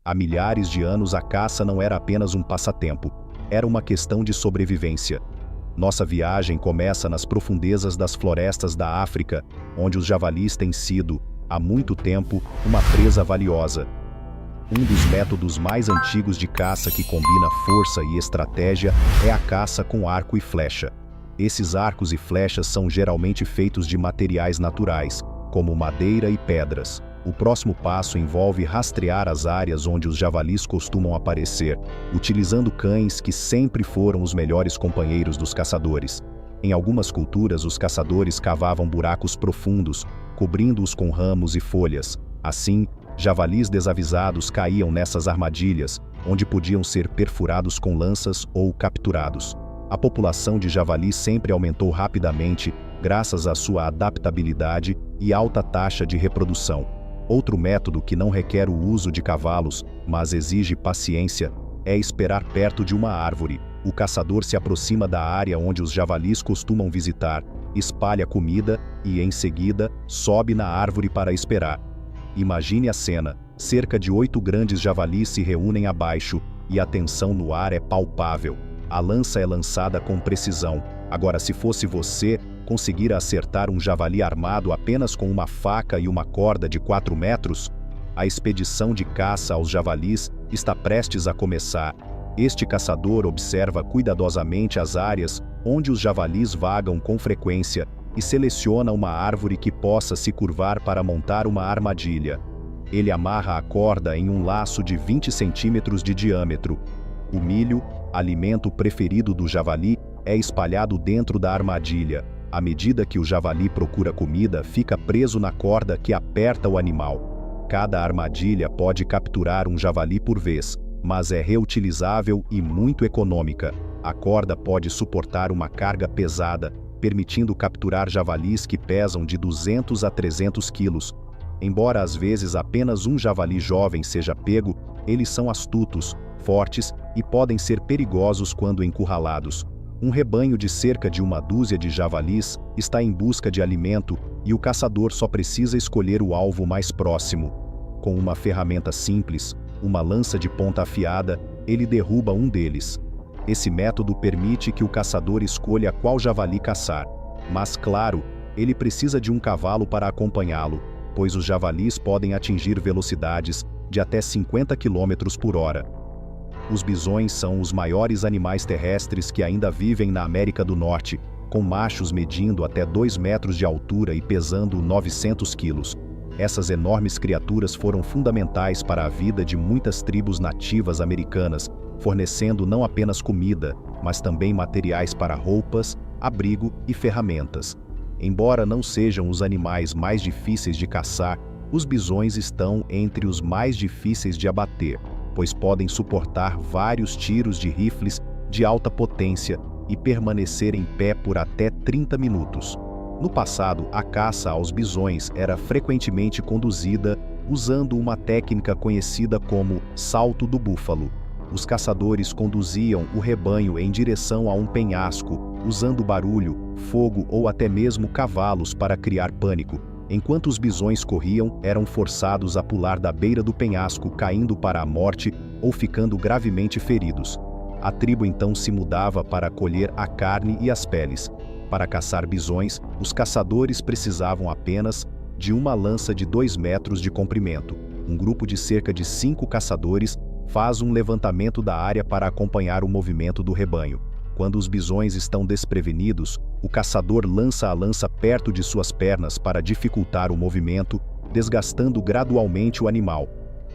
Há milhares de anos a caça não era apenas um passatempo, era uma questão de sobrevivência. Nossa viagem começa nas profundezas das florestas da África, onde os javalis têm sido, há muito tempo, uma presa valiosa. Um dos métodos mais antigos de caça que combina força e estratégia é a caça com arco e flecha. Esses arcos e flechas são geralmente feitos de materiais naturais, como madeira e pedras. O próximo passo envolve rastrear as áreas onde os javalis costumam aparecer, utilizando cães que sempre foram os melhores companheiros dos caçadores. Em algumas culturas, os caçadores cavavam buracos profundos, cobrindo-os com ramos e folhas. Assim, javalis desavisados caíam nessas armadilhas, onde podiam ser perfurados com lanças ou capturados. A população de javalis sempre aumentou rapidamente, graças à sua adaptabilidade e alta taxa de reprodução. Outro método que não requer o uso de cavalos, mas exige paciência, é esperar perto de uma árvore. O caçador se aproxima da área onde os javalis costumam visitar, espalha comida e, em seguida, sobe na árvore para esperar. Imagine a cena: cerca de 8 grandes javalis se reúnem abaixo e a tensão no ar é palpável. A lança é lançada com precisão. Agora, se fosse você, conseguira acertar um javali armado apenas com uma faca e uma corda de 4 metros? A expedição de caça aos javalis está prestes a começar. Este caçador observa cuidadosamente as áreas onde os javalis vagam com frequência e seleciona uma árvore que possa se curvar para montar uma armadilha. Ele amarra a corda em um laço de 20 centímetros de diâmetro. O milho, alimento preferido do javali, é espalhado dentro da armadilha. À medida que o javali procura comida, fica preso na corda que aperta o animal. Cada armadilha pode capturar um javali por vez, mas é reutilizável e muito econômica. A corda pode suportar uma carga pesada, permitindo capturar javalis que pesam de 200 a 300 quilos. Embora às vezes apenas um javali jovem seja pego, eles são astutos, fortes e podem ser perigosos quando encurralados. Um rebanho de cerca de uma dúzia de javalis está em busca de alimento e o caçador só precisa escolher o alvo mais próximo. Com uma ferramenta simples, uma lança de ponta afiada, ele derruba um deles. Esse método permite que o caçador escolha qual javali caçar. Mas, claro, ele precisa de um cavalo para acompanhá-lo, pois os javalis podem atingir velocidades de até 50 km por hora. Os bisões são os maiores animais terrestres que ainda vivem na América do Norte, com machos medindo até 2 metros de altura e pesando 900 quilos. Essas enormes criaturas foram fundamentais para a vida de muitas tribos nativas americanas, fornecendo não apenas comida, mas também materiais para roupas, abrigo e ferramentas. Embora não sejam os animais mais difíceis de caçar, os bisões estão entre os mais difíceis de abater, pois podem suportar vários tiros de rifles de alta potência e permanecer em pé por até 30 minutos. No passado, a caça aos bisões era frequentemente conduzida usando uma técnica conhecida como salto do búfalo. Os caçadores conduziam o rebanho em direção a um penhasco, usando barulho, fogo ou até mesmo cavalos para criar pânico. Enquanto os bisões corriam, eram forçados a pular da beira do penhasco, caindo para a morte ou ficando gravemente feridos. A tribo então se mudava para colher a carne e as peles. Para caçar bisões, os caçadores precisavam apenas de uma lança de 2 metros de comprimento. Um grupo de cerca de 5 caçadores faz um levantamento da área para acompanhar o movimento do rebanho. Quando os bisões estão desprevenidos, o caçador lança a lança perto de suas pernas para dificultar o movimento, desgastando gradualmente o animal.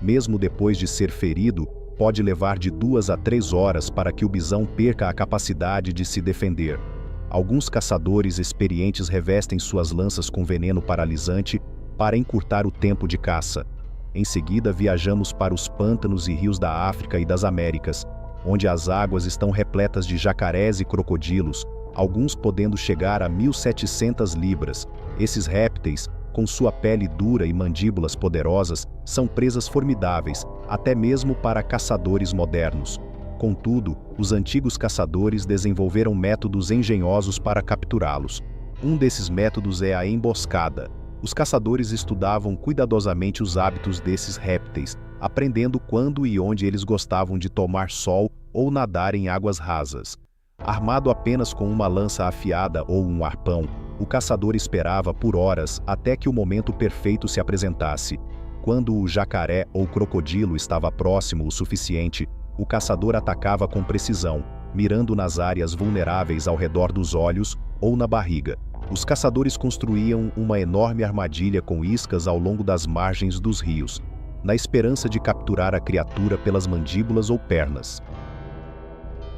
Mesmo depois de ser ferido, pode levar de 2 a 3 horas para que o bisão perca a capacidade de se defender. Alguns caçadores experientes revestem suas lanças com veneno paralisante para encurtar o tempo de caça. Em seguida, viajamos para os pântanos e rios da África e das Américas, onde as águas estão repletas de jacarés e crocodilos, alguns podendo chegar a 1.700 libras. Esses répteis, com sua pele dura e mandíbulas poderosas, são presas formidáveis, até mesmo para caçadores modernos. Contudo, os antigos caçadores desenvolveram métodos engenhosos para capturá-los. Um desses métodos é a emboscada. Os caçadores estudavam cuidadosamente os hábitos desses répteis, aprendendo quando e onde eles gostavam de tomar sol ou nadar em águas rasas. Armado apenas com uma lança afiada ou um arpão, o caçador esperava por horas até que o momento perfeito se apresentasse. Quando o jacaré ou crocodilo estava próximo o suficiente, o caçador atacava com precisão, mirando nas áreas vulneráveis ao redor dos olhos ou na barriga. Os caçadores construíam uma enorme armadilha com iscas ao longo das margens dos rios, na esperança de capturar a criatura pelas mandíbulas ou pernas.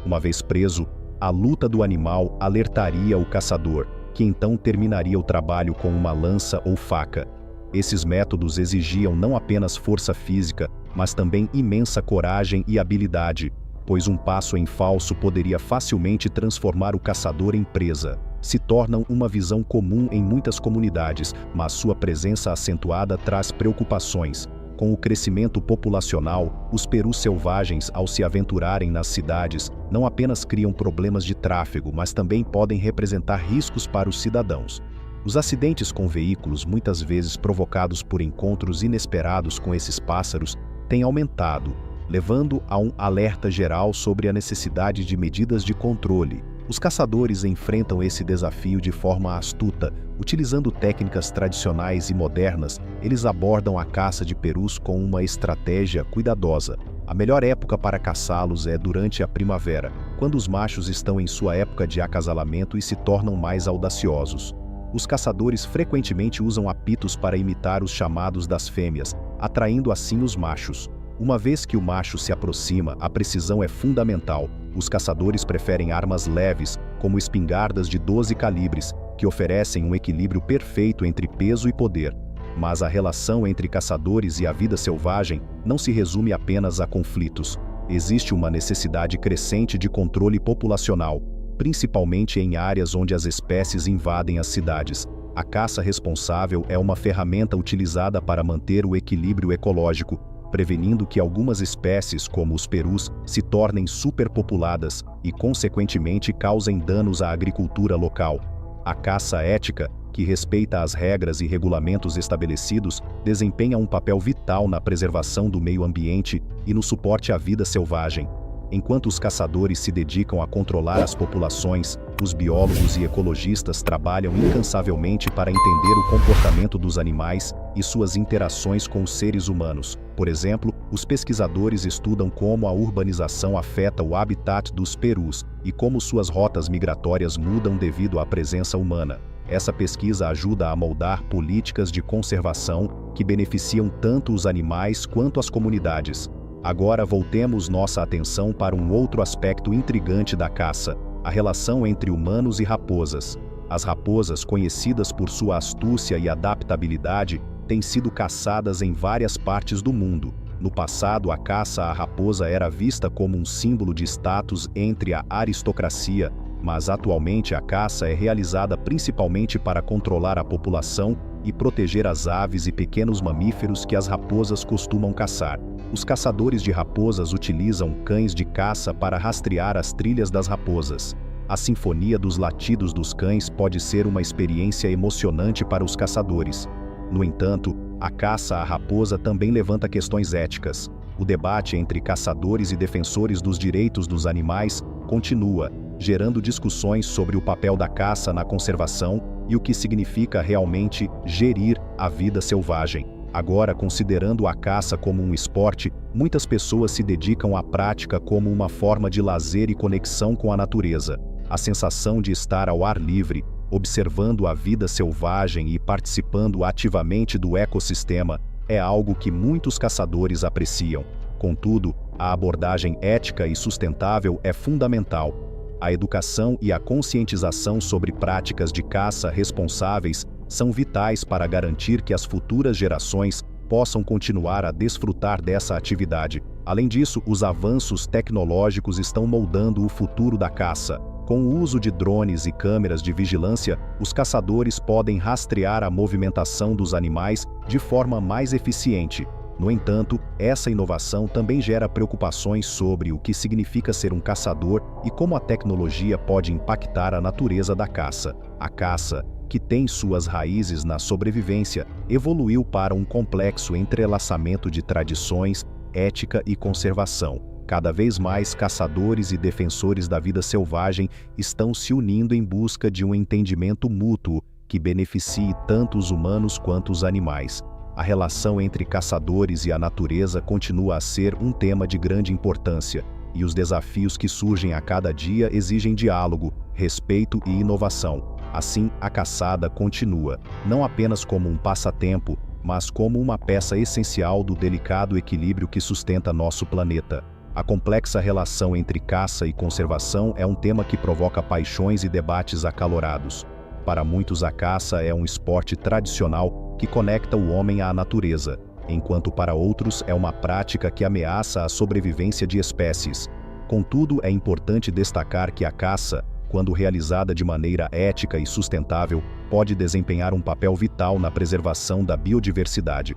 Uma vez preso, a luta do animal alertaria o caçador, que então terminaria o trabalho com uma lança ou faca. Esses métodos exigiam não apenas força física, mas também imensa coragem e habilidade, pois um passo em falso poderia facilmente transformar o caçador em presa. Se tornam uma visão comum em muitas comunidades, mas sua presença acentuada traz preocupações. Com o crescimento populacional, os perus selvagens, ao se aventurarem nas cidades, não apenas criam problemas de tráfego, mas também podem representar riscos para os cidadãos. Os acidentes com veículos, muitas vezes provocados por encontros inesperados com esses pássaros, têm aumentado, levando a um alerta geral sobre a necessidade de medidas de controle. Os caçadores enfrentam esse desafio de forma astuta. Utilizando técnicas tradicionais e modernas, eles abordam a caça de perus com uma estratégia cuidadosa. A melhor época para caçá-los é durante a primavera, quando os machos estão em sua época de acasalamento e se tornam mais audaciosos. Os caçadores frequentemente usam apitos para imitar os chamados das fêmeas, atraindo assim os machos. Uma vez que o macho se aproxima, a precisão é fundamental. Os caçadores preferem armas leves, como espingardas de 12 calibres, que oferecem um equilíbrio perfeito entre peso e poder. Mas a relação entre caçadores e a vida selvagem não se resume apenas a conflitos. Existe uma necessidade crescente de controle populacional, principalmente em áreas onde as espécies invadem as cidades. A caça responsável é uma ferramenta utilizada para manter o equilíbrio ecológico, prevenindo que algumas espécies, como os perus, se tornem superpopuladas e, consequentemente, causem danos à agricultura local. A caça ética, que respeita as regras e regulamentos estabelecidos, desempenha um papel vital na preservação do meio ambiente e no suporte à vida selvagem. Enquanto os caçadores se dedicam a controlar as populações, os biólogos e ecologistas trabalham incansavelmente para entender o comportamento dos animais e suas interações com os seres humanos. Por exemplo, os pesquisadores estudam como a urbanização afeta o habitat dos perus e como suas rotas migratórias mudam devido à presença humana. Essa pesquisa ajuda a moldar políticas de conservação que beneficiam tanto os animais quanto as comunidades. Agora voltemos nossa atenção para um outro aspecto intrigante da caça: a relação entre humanos e raposas. As raposas, conhecidas por sua astúcia e adaptabilidade, têm sido caçadas em várias partes do mundo. No passado, a caça à raposa era vista como um símbolo de status entre a aristocracia, mas atualmente a caça é realizada principalmente para controlar a população e proteger as aves e pequenos mamíferos que as raposas costumam caçar. Os caçadores de raposas utilizam cães de caça para rastrear as trilhas das raposas. A sinfonia dos latidos dos cães pode ser uma experiência emocionante para os caçadores. No entanto, a caça à raposa também levanta questões éticas. O debate entre caçadores e defensores dos direitos dos animais continua, gerando discussões sobre o papel da caça na conservação e o que significa realmente gerir a vida selvagem. Agora, considerando a caça como um esporte, muitas pessoas se dedicam à prática como uma forma de lazer e conexão com a natureza. A sensação de estar ao ar livre, observando a vida selvagem e participando ativamente do ecossistema, é algo que muitos caçadores apreciam. Contudo, a abordagem ética e sustentável é fundamental. A educação e a conscientização sobre práticas de caça responsáveis são vitais para garantir que as futuras gerações possam continuar a desfrutar dessa atividade. Além disso, os avanços tecnológicos estão moldando o futuro da caça. Com o uso de drones e câmeras de vigilância, os caçadores podem rastrear a movimentação dos animais de forma mais eficiente. No entanto, essa inovação também gera preocupações sobre o que significa ser um caçador e como a tecnologia pode impactar a natureza da caça. A caça que tem suas raízes na sobrevivência, evoluiu para um complexo entrelaçamento de tradições, ética e conservação. Cada vez mais caçadores e defensores da vida selvagem estão se unindo em busca de um entendimento mútuo que beneficie tanto os humanos quanto os animais. A relação entre caçadores e a natureza continua a ser um tema de grande importância, e os desafios que surgem a cada dia exigem diálogo, respeito e inovação. Assim, a caçada continua, não apenas como um passatempo, mas como uma peça essencial do delicado equilíbrio que sustenta nosso planeta. A complexa relação entre caça e conservação é um tema que provoca paixões e debates acalorados. Para muitos, a caça é um esporte tradicional que conecta o homem à natureza, enquanto para outros é uma prática que ameaça a sobrevivência de espécies. Contudo, é importante destacar que a caça, quando realizada de maneira ética e sustentável, pode desempenhar um papel vital na preservação da biodiversidade.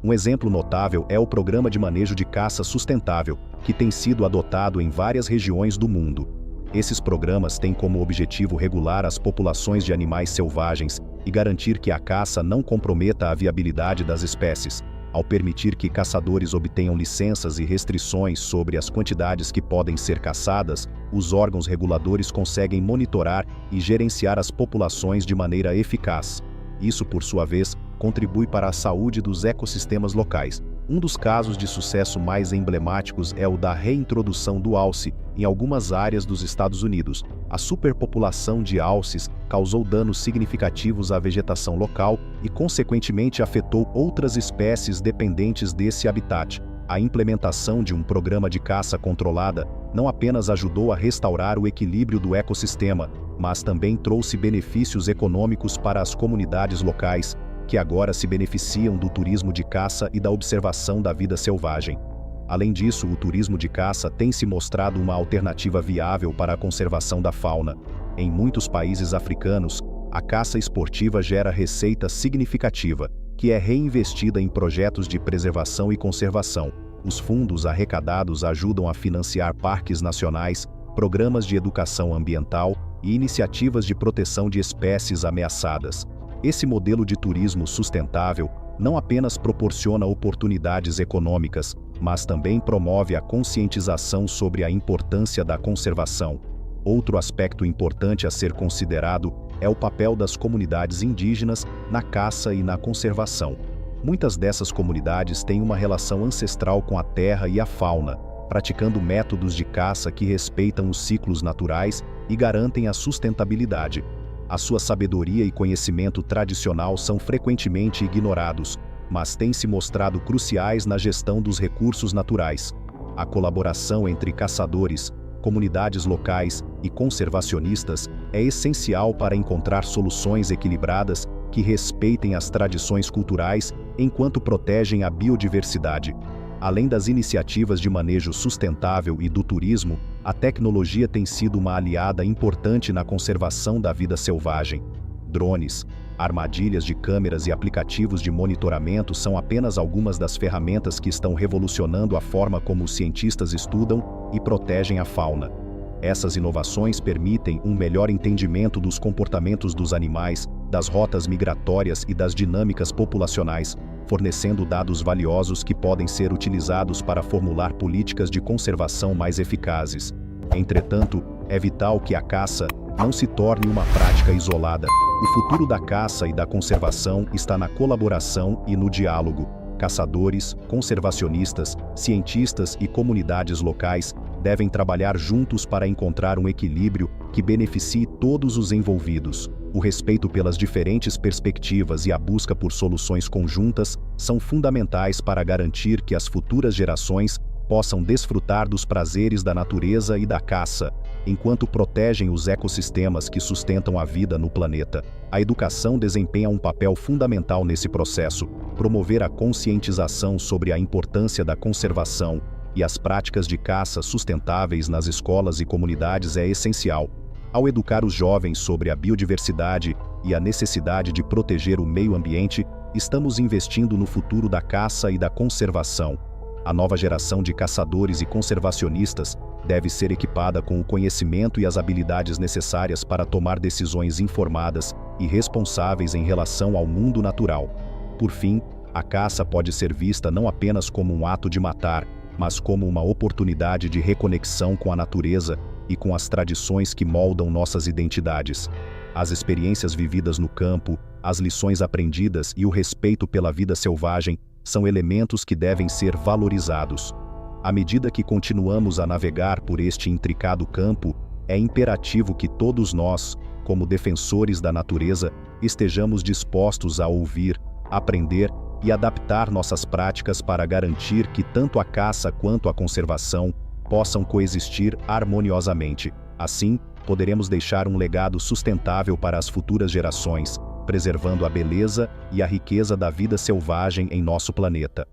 Um exemplo notável é o Programa de Manejo de Caça Sustentável, que tem sido adotado em várias regiões do mundo. Esses programas têm como objetivo regular as populações de animais selvagens e garantir que a caça não comprometa a viabilidade das espécies. Ao permitir que caçadores obtenham licenças e restrições sobre as quantidades que podem ser caçadas, os órgãos reguladores conseguem monitorar e gerenciar as populações de maneira eficaz. Isso, por sua vez, contribui para a saúde dos ecossistemas locais. Um dos casos de sucesso mais emblemáticos é o da reintrodução do alce em algumas áreas dos Estados Unidos. A superpopulação de alces causou danos significativos à vegetação local e, consequentemente, afetou outras espécies dependentes desse habitat. A implementação de um programa de caça controlada não apenas ajudou a restaurar o equilíbrio do ecossistema, mas também trouxe benefícios econômicos para as comunidades locais, que agora se beneficiam do turismo de caça e da observação da vida selvagem. Além disso, o turismo de caça tem se mostrado uma alternativa viável para a conservação da fauna. Em muitos países africanos, a caça esportiva gera receita significativa, que é reinvestida em projetos de preservação e conservação. Os fundos arrecadados ajudam a financiar parques nacionais, programas de educação ambiental e iniciativas de proteção de espécies ameaçadas. Esse modelo de turismo sustentável não apenas proporciona oportunidades econômicas, mas também promove a conscientização sobre a importância da conservação. Outro aspecto importante a ser considerado é o papel das comunidades indígenas na caça e na conservação. Muitas dessas comunidades têm uma relação ancestral com a terra e a fauna, praticando métodos de caça que respeitam os ciclos naturais e garantem a sustentabilidade. A sua sabedoria e conhecimento tradicional são frequentemente ignorados, mas têm se mostrado cruciais na gestão dos recursos naturais. A colaboração entre caçadores, comunidades locais e conservacionistas é essencial para encontrar soluções equilibradas que respeitem as tradições culturais enquanto protegem a biodiversidade. Além das iniciativas de manejo sustentável e do turismo, a tecnologia tem sido uma aliada importante na conservação da vida selvagem. Drones, armadilhas de câmeras e aplicativos de monitoramento são apenas algumas das ferramentas que estão revolucionando a forma como os cientistas estudam e protegem a fauna. Essas inovações permitem um melhor entendimento dos comportamentos dos animais, das rotas migratórias e das dinâmicas populacionais, fornecendo dados valiosos que podem ser utilizados para formular políticas de conservação mais eficazes. Entretanto, é vital que a caça não se torne uma prática isolada. O futuro da caça e da conservação está na colaboração e no diálogo. Caçadores, conservacionistas, cientistas e comunidades locais devem trabalhar juntos para encontrar um equilíbrio que beneficie todos os envolvidos. O respeito pelas diferentes perspectivas e a busca por soluções conjuntas são fundamentais para garantir que as futuras gerações possam desfrutar dos prazeres da natureza e da caça, enquanto protegem os ecossistemas que sustentam a vida no planeta. A educação desempenha um papel fundamental nesse processo. Promover a conscientização sobre a importância da conservação e as práticas de caça sustentáveis nas escolas e comunidades é essencial. Ao educar os jovens sobre a biodiversidade e a necessidade de proteger o meio ambiente, estamos investindo no futuro da caça e da conservação. A nova geração de caçadores e conservacionistas deve ser equipada com o conhecimento e as habilidades necessárias para tomar decisões informadas e responsáveis em relação ao mundo natural. Por fim, a caça pode ser vista não apenas como um ato de matar, mas como uma oportunidade de reconexão com a natureza e com as tradições que moldam nossas identidades. As experiências vividas no campo, as lições aprendidas e o respeito pela vida selvagem são elementos que devem ser valorizados. À medida que continuamos a navegar por este intricado campo, é imperativo que todos nós, como defensores da natureza, estejamos dispostos a ouvir, aprender e adaptar nossas práticas para garantir que tanto a caça quanto a conservação possam coexistir harmoniosamente. Assim, poderemos deixar um legado sustentável para as futuras gerações, preservando a beleza e a riqueza da vida selvagem em nosso planeta.